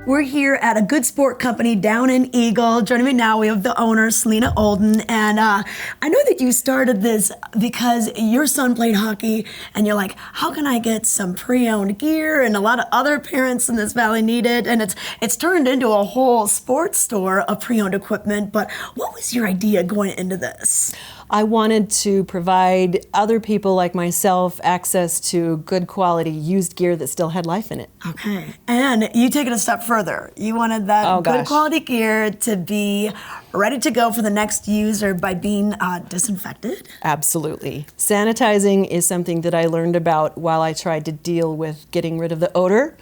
We're here at a good sport company down in Eagle. Joining me now, we have the owner, Selena Olden. And I know that you started this because your son played hockey, and you're like, how can I get some pre-owned gear? And a lot of other parents in this valley need it. And it's turned into a whole sports store of pre-owned equipment. But what was your idea going into this? I wanted to provide other people like myself access to good quality used gear that still had life in it. Okay, and you take it a step further. You wanted that good quality gear to be ready to go for the next user by being disinfected? Absolutely. Sanitizing is something that I learned about while I tried to deal with getting rid of the odor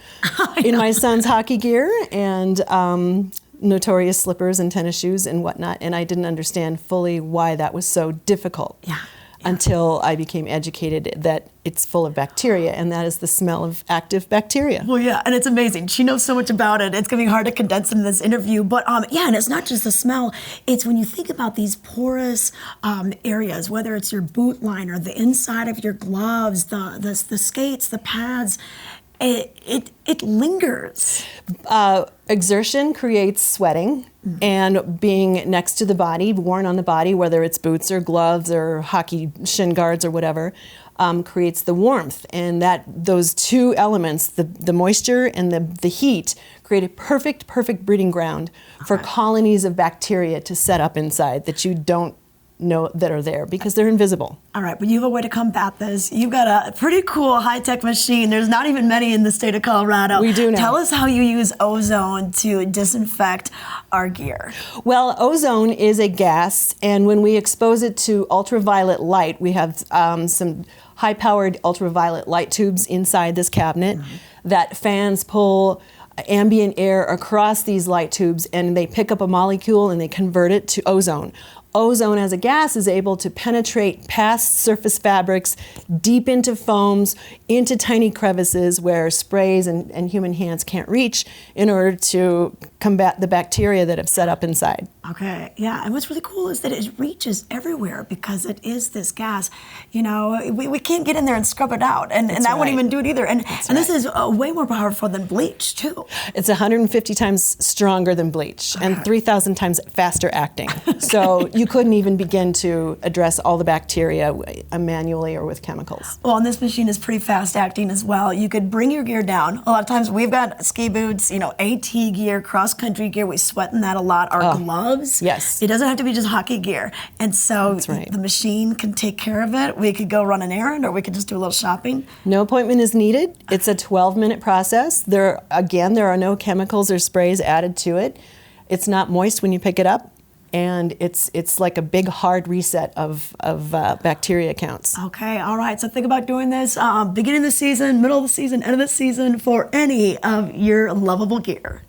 in my son's hockey gear and notorious slippers and tennis shoes and whatnot, and I didn't understand fully why that was so difficult until I became educated that it's full of bacteria, and that is the smell of active bacteria. Well, yeah, and it's amazing. She knows so much about it. It's going to be hard to condense into this interview, but yeah, and it's not just the smell. It's when you think about these porous areas, whether it's your boot liner, the inside of your gloves, the skates, the pads, it lingers. Exertion creates sweating, and being next to the body, worn on the body, whether it's boots or gloves or hockey shin guards or whatever, creates the warmth. And those two elements, the moisture and the heat, create a perfect breeding ground for colonies of bacteria to set up inside that you don't know that are there because they're invisible. All right, but you have a way to combat this. You've got a pretty cool high-tech machine. There's not even many in the state of Colorado. We do now. Tell us how you use ozone to disinfect our gear. Well, ozone is a gas, and when we expose it to ultraviolet light, we have some high-powered ultraviolet light tubes inside this cabinet that fans pull ambient air across these light tubes, and they pick up a molecule and they convert it to ozone. Ozone as a gas is able to penetrate past surface fabrics, deep into foams, into tiny crevices where sprays and human hands can't reach in order to combat the bacteria that have set up inside. Okay, yeah, and what's really cool is that it reaches everywhere because it is this gas. You know, we can't get in there and scrub it out, and that wouldn't even do it either. And this is way more powerful than bleach, too. It's 150 times stronger than bleach and 3,000 times faster acting. So you couldn't even begin to address all the bacteria manually or with chemicals. Well, and this machine is pretty fast acting as well. You could bring your gear down. A lot of times we've got ski boots, AT gear, cross-country gear. We sweat in that a lot. Our gloves. Yes. It doesn't have to be just hockey gear. And so the machine can take care of it. We could go run an errand, or we could just do a little shopping. No appointment is needed. It's a 12-minute process. There are no chemicals or sprays added to it. It's not moist when you pick it up. And it's like a big hard reset of bacteria counts. Okay, all right. So think about doing this beginning of the season, middle of the season, end of the season for any of your lovable gear.